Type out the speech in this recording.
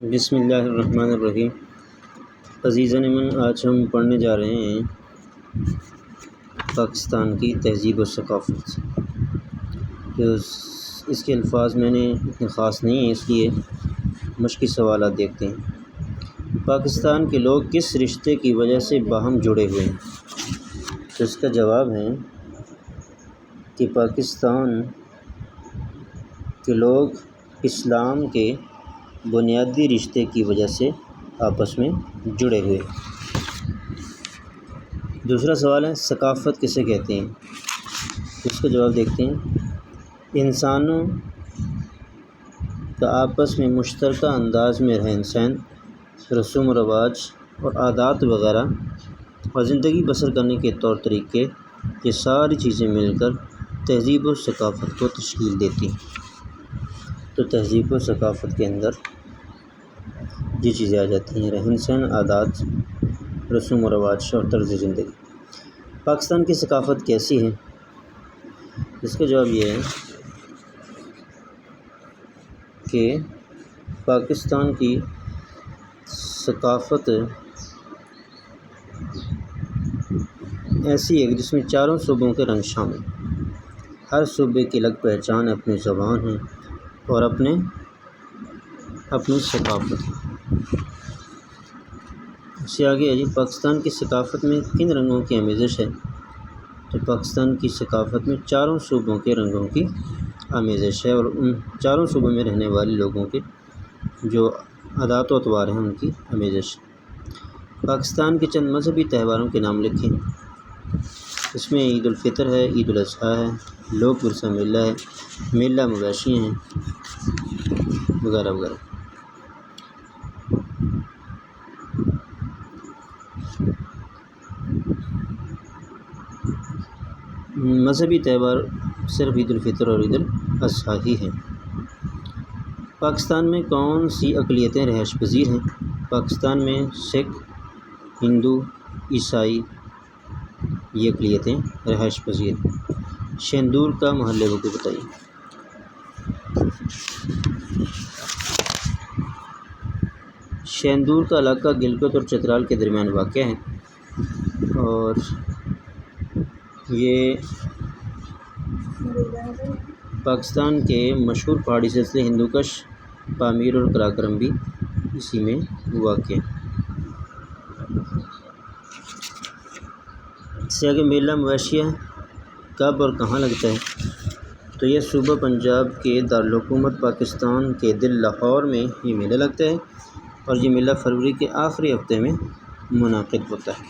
بسم اللہ الرحمن الرحیم۔ عزیزان من، آج ہم پڑھنے جا رہے ہیں پاکستان کی تہذیب و ثقافت۔ اس کے الفاظ میں نے اتنے خاص نہیں ہیں، اس لیے مشقی سوالات دیکھتے ہیں۔ پاکستان کے لوگ کس رشتے کی وجہ سے باہم جڑے ہوئے ہیں؟ تو اس کا جواب ہے کہ پاکستان کے لوگ اسلام کے بنیادی رشتے کی وجہ سے آپس میں جڑے ہوئے۔ دوسرا سوال ہے، ثقافت کسے کہتے ہیں؟ اس کا جواب دیکھتے ہیں۔ انسانوں کا آپس میں مشترکہ انداز میں رہن سہن، رسوم و رواج اور عادات وغیرہ اور زندگی بسر کرنے کے طور طریقے، یہ ساری چیزیں مل کر تہذیب و ثقافت کو تشکیل دیتی ہیں۔ تو تہذیب و ثقافت کے اندر یہ چیزیں آ جاتی ہیں: رہن سہن، عادات، رسوم و رواج اور طرز زندگی۔ پاکستان کی ثقافت کیسی ہے؟ اس کا جواب یہ ہے کہ پاکستان کی ثقافت ایسی ہے جس میں چاروں صوبوں کے رنگ شامل ہیں۔ ہر صوبے کی الگ پہچان، اپنی زبان ہے اور اپنی ثقافت ہے۔ اس سے آگے ہے پاکستان کی ثقافت میں کن رنگوں کی آمیزش ہے؟ تو پاکستان کی ثقافت میں چاروں صوبوں کے رنگوں کی آمیزش ہے اور ان چاروں صوبوں میں رہنے والے لوگوں کے جو عادات و اطوار ہیں ان کی آمیزش ہے۔ پاکستان کے چند مذہبی تہواروں کے نام لکھیں۔ اس میں عید الفطر ہے، عید الاضحیٰ ہے، لوک ورثہ میلہ ہے، میلہ مویشی ہیں وغیرہ وغیرہ۔ مذہبی تہوار صرف عید الفطر اور عید الاضحیٰ ہی ہیں۔ پاکستان میں کون سی اقلیتیں رہائش پذیر ہیں؟ پاکستان میں سکھ، ہندو، عیسائی یہ اقلیتیں رہائش پذیر ہیں۔ شیندور کا محل وقوع بتائیے۔ شیندور کا علاقہ گلگت اور چترال کے درمیان واقع ہے اور یہ پاکستان کے مشہور پہاڑی سلسلے ہندوکش، پامیر اور قراقرم بھی اسی میں واقع ہے۔ اس سے آگے میلہ مویشیہ کب اور کہاں لگتا ہے؟ تو یہ صوبہ پنجاب کے دارالحکومت پاکستان کے دل لاہور میں یہ میلہ لگتا ہے اور یہ میلہ فروری کے آخری ہفتے میں منعقد ہوتا ہے۔